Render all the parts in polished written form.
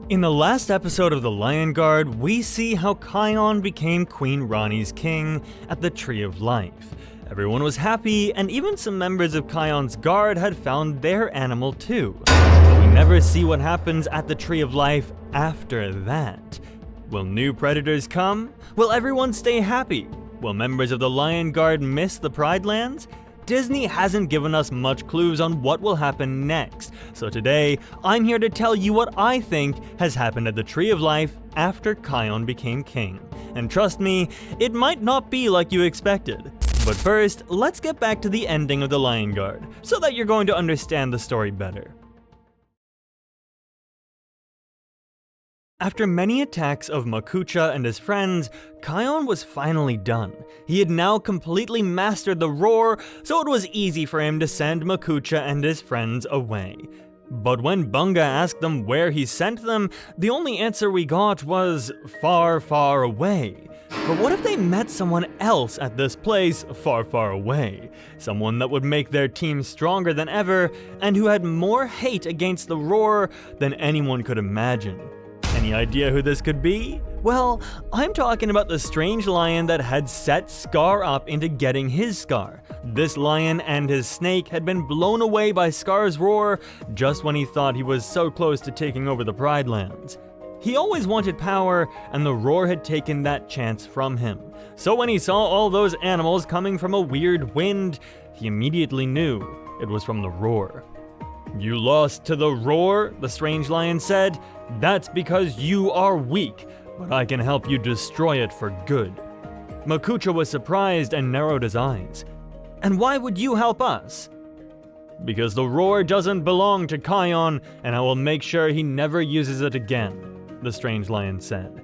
In the last episode of The Lion Guard, we see how Kion became Queen Rani's king at the Tree of Life. Everyone was happy, and even some members of Kion's guard had found their animal too. But we never see what happens at the Tree of Life after that. Will new predators come? Will everyone stay happy? Will members of the Lion Guard miss the Pride Lands? Disney hasn't given us much clues on what will happen next, so today I'm here to tell you what I think has happened at the Tree of Life after Kion became king. And trust me, it might not be like you expected. But first, let's get back to the ending of The Lion Guard, so that you're going to understand the story better. After many attacks of Makucha and his friends, Kion was finally done. He had now completely mastered the roar, so it was easy for him to send Makucha and his friends away. But when Bunga asked them where he sent them, the only answer we got was far, far away. But what if they met someone else at this place far, far away? Someone that would make their team stronger than ever, and who had more hate against the roar than anyone could imagine. Any idea who this could be? Well, I'm talking about the strange lion that had set Scar up into getting his Scar. This lion and his snake had been blown away by Scar's roar just when he thought he was so close to taking over the Pride Lands. He always wanted power, and the roar had taken that chance from him. So when he saw all those animals coming from a weird wind, he immediately knew it was from the roar. "You lost to the roar," the strange lion said. "That's because you are weak, but I can help you destroy it for good." Makucha was surprised and narrowed his eyes. "And why would you help us?" "Because the roar doesn't belong to Kion, and I will make sure he never uses it again," the strange lion said.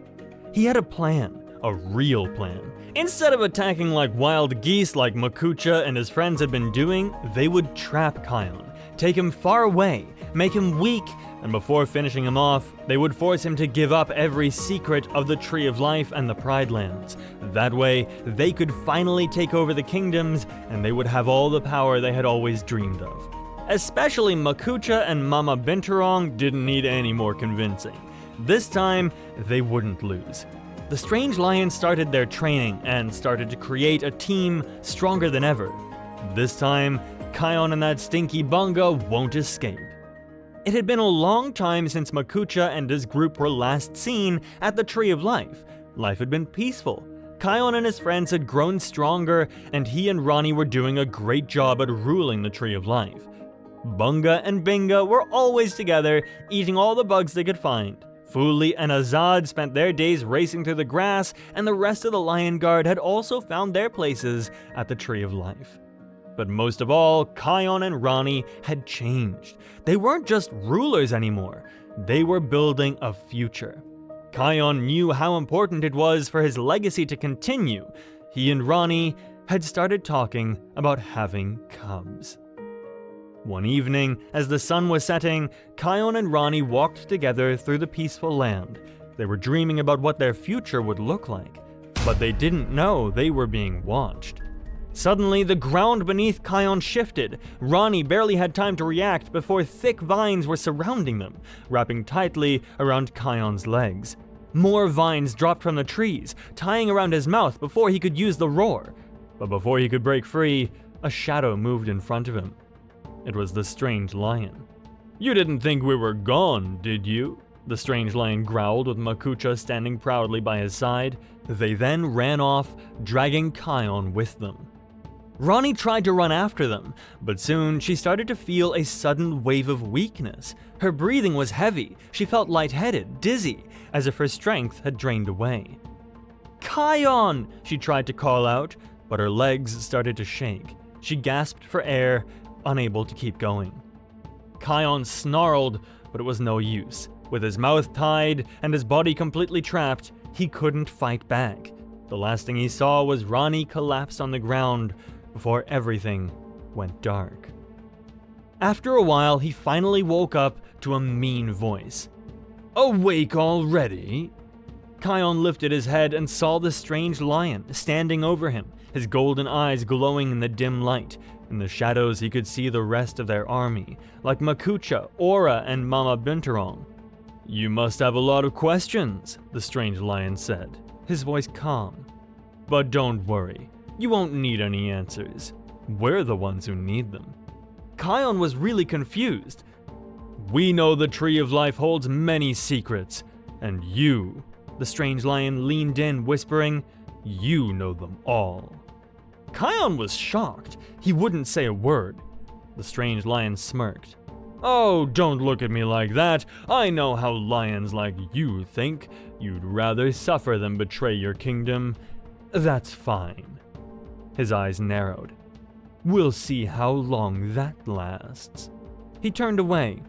He had a plan, a real plan. Instead of attacking like wild geese like Makucha and his friends had been doing, they would trap Kion, take him far away, make him weak, and before finishing him off, they would force him to give up every secret of the Tree of Life and the Pride Lands. That way, they could finally take over the kingdoms, and they would have all the power they had always dreamed of. Especially Makucha and Mama Binturong didn't need any more convincing. This time, they wouldn't lose. The strange lions started their training and started to create a team stronger than ever. This time, Kion and that stinky Bunga won't escape. It had been a long time since Makucha and his group were last seen at the Tree of Life. Life had been peaceful. Kion and his friends had grown stronger, and he and Rani were doing a great job at ruling the Tree of Life. Bunga and Binga were always together, eating all the bugs they could find. Fuli and Azad spent their days racing through the grass, and the rest of the Lion Guard had also found their places at the Tree of Life. But most of all, Kion and Rani had changed. They weren't just rulers anymore. They were building a future. Kion knew how important it was for his legacy to continue. He and Rani had started talking about having cubs. One evening, as the sun was setting, Kion and Rani walked together through the peaceful land. They were dreaming about what their future would look like, but they didn't know they were being watched. Suddenly, the ground beneath Kion shifted. Rani barely had time to react before thick vines were surrounding them, wrapping tightly around Kion's legs. More vines dropped from the trees, tying around his mouth before he could use the roar. But before he could break free, a shadow moved in front of him. It was the strange lion. "You didn't think we were gone, did you?" the strange lion growled with Makucha standing proudly by his side. They then ran off, dragging Kion with them. Rani tried to run after them, but soon she started to feel a sudden wave of weakness. Her breathing was heavy. She felt lightheaded, dizzy, as if her strength had drained away. "Kion!" she tried to call out, but her legs started to shake. She gasped for air, unable to keep going. Kion snarled, but it was no use. With his mouth tied and his body completely trapped, he couldn't fight back. The last thing he saw was Rani collapse on the ground before everything went dark. After a while, he finally woke up to a mean voice. "Awake already?" Kion lifted his head and saw the strange lion standing over him, his golden eyes glowing in the dim light. In the shadows, he could see the rest of their army, like Makucha, Aura, and Mama Binturong. "You must have a lot of questions," the strange lion said, his voice calm. "But don't worry, you won't need any answers. We're the ones who need them." Kion was really confused. "We know the Tree of Life holds many secrets, and you," the strange lion leaned in, whispering, "you know them all." Kion was shocked. He wouldn't say a word. The strange lion smirked. "Oh, don't look at me like that. I know how lions like you think. You'd rather suffer than betray your kingdom. That's fine." His eyes narrowed. "We'll see how long that lasts." He turned away.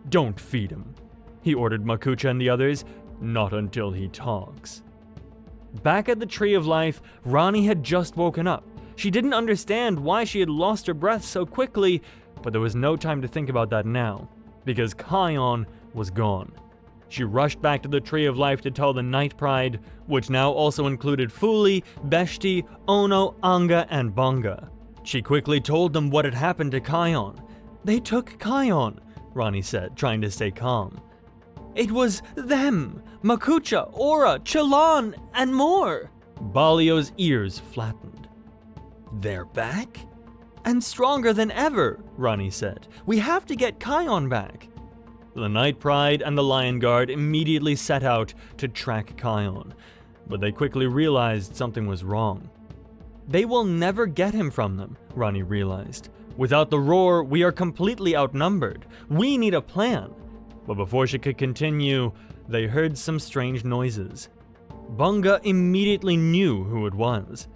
"Don't feed him," he ordered Makucha and the others. "Not until he talks." Back at the Tree of Life, Rani had just woken up. She didn't understand why she had lost her breath so quickly, but there was no time to think about that now, because Kion was gone. She rushed back to the Tree of Life to tell the Night Pride, which now also included Fuli, Beshti, Ono, Anga, and Bonga. She quickly told them what had happened to Kion. "They took Kion," Rani said, trying to stay calm. "It was them, Makucha, Aura, Chilan, and more." Balio's ears flattened. "They're back? And stronger than ever," Rani said. "We have to get Kion back." The Night Pride and the Lion Guard immediately set out to track Kion, but they quickly realized something was wrong. They will never get him from them, Rani realized. Without the roar, we are completely outnumbered. We need a plan. But before she could continue, they heard some strange noises. Bunga immediately knew who it was.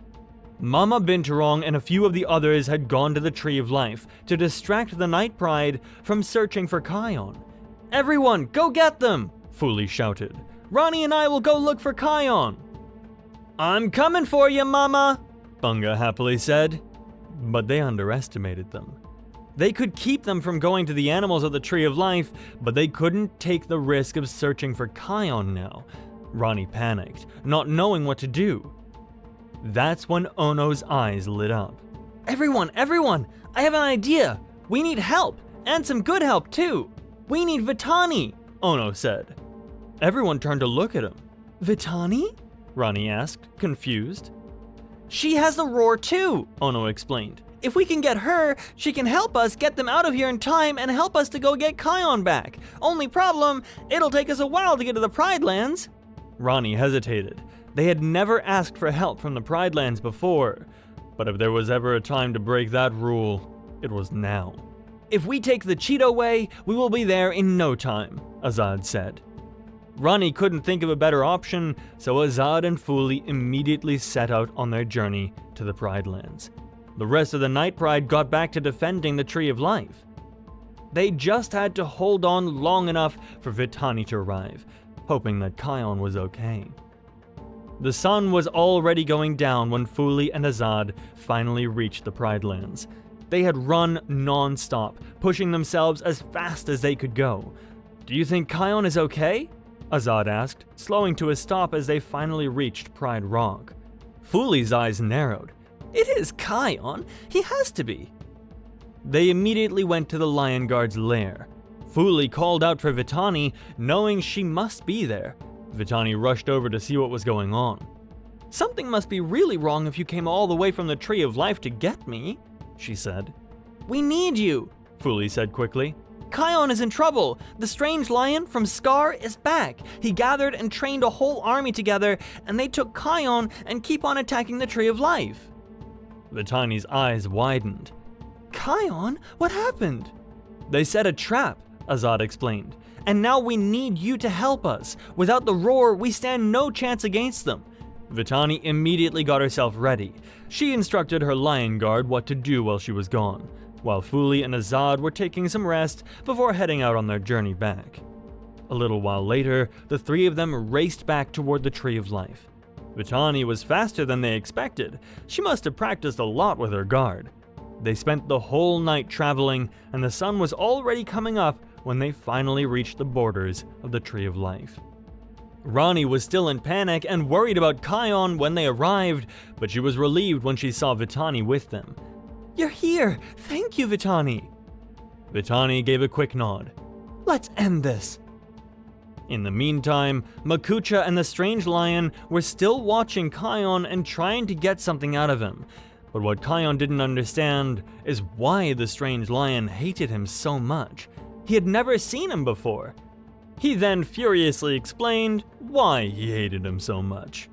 Mama Binturong and a few of the others had gone to the Tree of Life to distract the Night Pride from searching for Kion. "Everyone, go get them!" Fuli shouted. "Rani and I will go look for Kion." "I'm coming for you, Mama!" Bunga happily said. But they underestimated them. They could keep them from going to the animals of the Tree of Life, but they couldn't take the risk of searching for Kion now. Rani panicked, not knowing what to do. That's when Ono's eyes lit up. Everyone! I have an idea! We need help! And some good help, too! We need Vitani!" Ono said. Everyone turned to look at him. "Vitani?" Rani asked, confused. "She has the roar, too," Ono explained. "If we can get her, she can help us get them out of here in time and help us to go get Kion back. Only problem, it'll take us a while to get to the Pride Lands." Rani hesitated. They had never asked for help from the Pride Lands before, but if there was ever a time to break that rule, it was now. "If we take the Cheeto way, we will be there in no time," Azad said. Rani couldn't think of a better option, so Azad and Fuli immediately set out on their journey to the Pride Lands. The rest of the Night Pride got back to defending the Tree of Life. They just had to hold on long enough for Vitani to arrive, hoping that Kion was okay. The sun was already going down when Fuli and Azad finally reached the Pride Lands. They had run non-stop, pushing themselves as fast as they could go. "Do you think Kion is okay?" Azad asked, slowing to a stop as they finally reached Pride Rock. Fuli's eyes narrowed. "It is Kion. He has to be." They immediately went to the Lion Guard's lair. Fuli called out for Vitani, knowing she must be there. Vitani rushed over to see what was going on. "Something must be really wrong if you came all the way from the Tree of Life to get me," she said. "We need you," Fuli said quickly. "Kion is in trouble. The strange lion from Scar is back. He gathered and trained a whole army together, and they took Kion and keep on attacking the Tree of Life." Vitani's eyes widened. "Kion? What happened?" "They set a trap," Azad explained. "And now we need you to help us. Without the roar, we stand no chance against them." Vitani immediately got herself ready. She instructed her Lion Guard what to do while she was gone, while Fuli and Azad were taking some rest before heading out on their journey back. A little while later, the three of them raced back toward the Tree of Life. Vitani was faster than they expected. She must have practiced a lot with her guard. They spent the whole night traveling, and the sun was already coming up when they finally reached the borders of the Tree of Life. Rani was still in panic and worried about Kion when they arrived, but she was relieved when she saw Vitani with them. "You're here! Thank you, Vitani!" Vitani gave a quick nod. "Let's end this!" In the meantime, Makucha and the strange lion were still watching Kion and trying to get something out of him. But what Kion didn't understand is why the strange lion hated him so much. He had never seen him before. He then furiously explained why he hated him so much.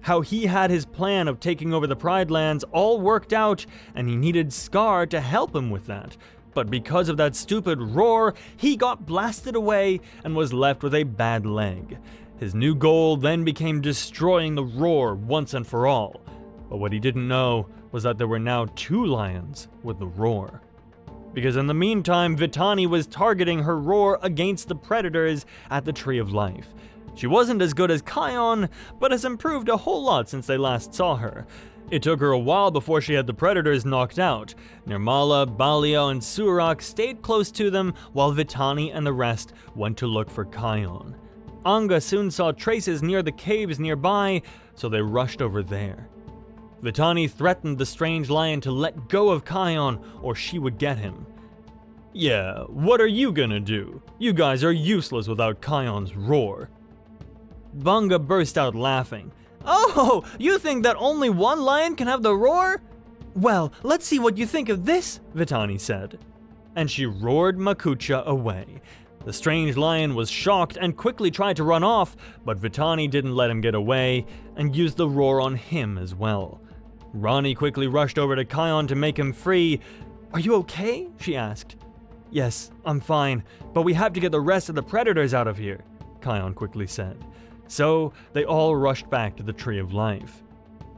How he had his plan of taking over the Pride Lands all worked out, and he needed Scar to help him with that. But because of that stupid roar, he got blasted away and was left with a bad leg. His new goal then became destroying the roar once and for all. But what he didn't know was that there were now 2 lions with the roar. Because in the meantime, Vitani was targeting her roar against the predators at the Tree of Life. She wasn't as good as Kion, but has improved a whole lot since they last saw her. It took her a while before she had the predators knocked out. Nirmala, Balio, and Surak stayed close to them while Vitani and the rest went to look for Kion. Anga soon saw traces near the caves nearby, so they rushed over there. Vitani threatened the strange lion to let go of Kion or she would get him. "Yeah, what are you gonna do? You guys are useless without Kion's roar." Bunga burst out laughing. "Oh, you think that only one lion can have the roar? Well, let's see what you think of this," Vitani said. And she roared Makucha away. The strange lion was shocked and quickly tried to run off, but Vitani didn't let him get away and used the roar on him as well. Rani quickly rushed over to Kion to make him free. "Are you okay?" she asked. "Yes, I'm fine, but we have to get the rest of the predators out of here," Kion quickly said. So they all rushed back to the Tree of Life.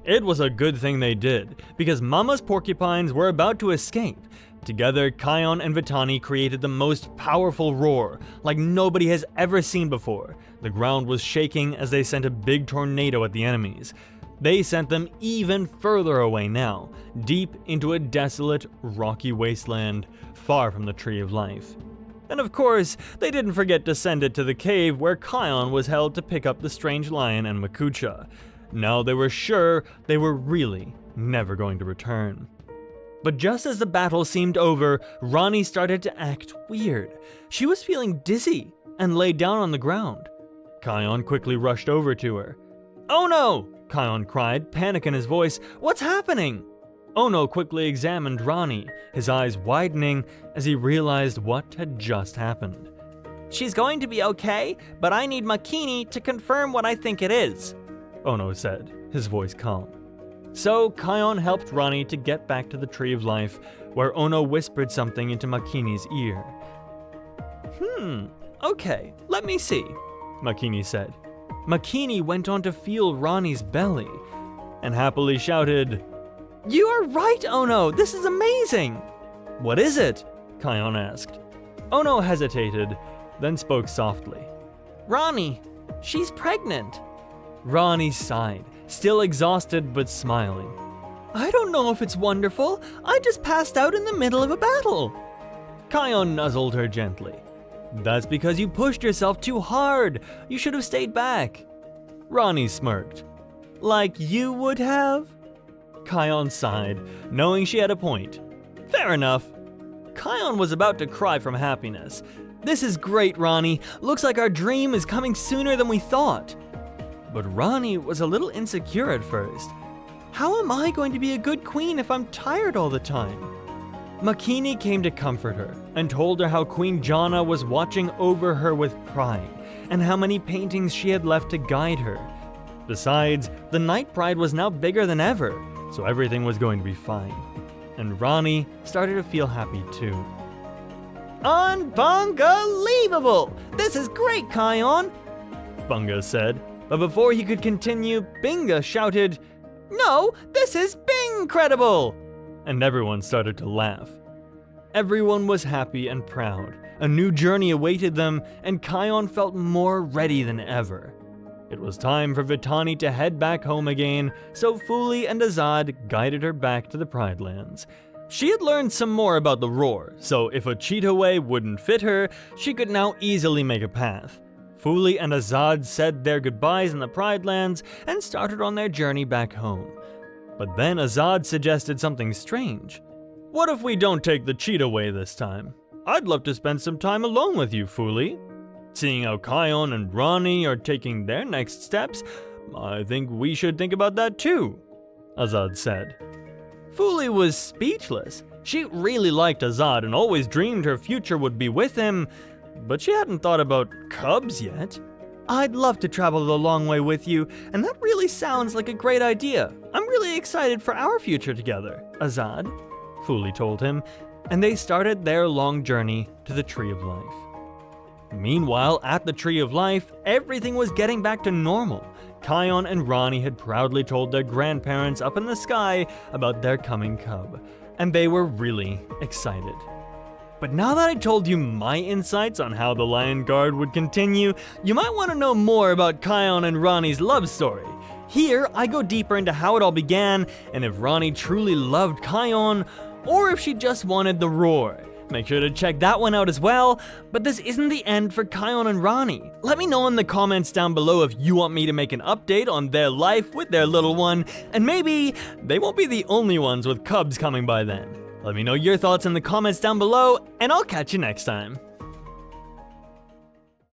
It was a good thing they did, because Mama's porcupines were about to escape. Together, Kion and Vitani created the most powerful roar, like nobody has ever seen before. The ground was shaking as they sent a big tornado at the enemies. They sent them even further away now, deep into a desolate, rocky wasteland, far from the Tree of Life. And of course, they didn't forget to send it to the cave where Kion was held to pick up the strange lion and Makucha. Now they were sure they were really never going to return. But just as the battle seemed over, Rani started to act weird. She was feeling dizzy and lay down on the ground. Kion quickly rushed over to her. "Oh no!" Kion cried, panic in his voice. "What's happening?" Ono quickly examined Rani, his eyes widening as he realized what had just happened. "She's going to be okay, but I need Makini to confirm what I think it is," Ono said, his voice calm. So Kion helped Rani to get back to the Tree of Life, where Ono whispered something into Makini's ear. Okay, let me see," Makini said. Makini went on to feel Rani's belly, and happily shouted, "You are right, Ono! This is amazing!" "What is it?" Kion asked. Ono hesitated, then spoke softly. "Rani, she's pregnant." Rani sighed, still exhausted but smiling. "I don't know if it's wonderful. I just passed out in the middle of a battle." Kion nuzzled her gently. "That's because you pushed yourself too hard. You should have stayed back." Rani smirked. "Like you would have?" Kion sighed, knowing she had a point. "Fair enough." Kion was about to cry from happiness. "This is great, Rani. Looks like our dream is coming sooner than we thought." But Rani was a little insecure at first. "How am I going to be a good queen if I'm tired all the time?" Makini came to comfort her and told her how Queen Jana was watching over her with pride and how many paintings she had left to guide her. Besides, the Night Pride was now bigger than ever, so everything was going to be fine. And Rani started to feel happy too. "Unbelievable! This is great, Kion!" Bunga said, but before he could continue, Binga shouted, "No, this is Bing-credible!" And everyone started to laugh. Everyone was happy and proud. A new journey awaited them, and Kion felt more ready than ever. It was time for Vitani to head back home again, so Fuli and Azad guided her back to the Pride Lands. She had learned some more about the roar, so if a cheetah way wouldn't fit her, she could now easily make a path. Fuli and Azad said their goodbyes in the Pride Lands and started on their journey back home. But then Azad suggested something strange. "What if we don't take the cheetah way this time? I'd love to spend some time alone with you, Fuli." seeing how Kion and Rani are taking their next steps, I think we should think about that too, Azad said. Fuli was speechless. She really liked Azad and always dreamed her future would be with him, but she hadn't thought about cubs yet. I'd love to travel the long way with you, and that really sounds like a great idea. I'm really excited for our future together, Azad, Fuli told him, and they started their long journey to the Tree of Life. Meanwhile, at the Tree of Life, everything was getting back to normal. Kion and Rani had proudly told their grandparents up in the sky about their coming cub, and they were really excited. But now that I told you my insights on how the Lion Guard would continue, you might want to know more about Kion and Rani's love story. Here, I go deeper into how it all began, and if Rani truly loved Kion, or if she just wanted the roar. Make sure to check that one out as well, but this isn't the end for Kion and Rani. Let me know in the comments down below if you want me to make an update on their life with their little one, and maybe they won't be the only ones with cubs coming by then. Let me know your thoughts in the comments down below, and I'll catch you next time.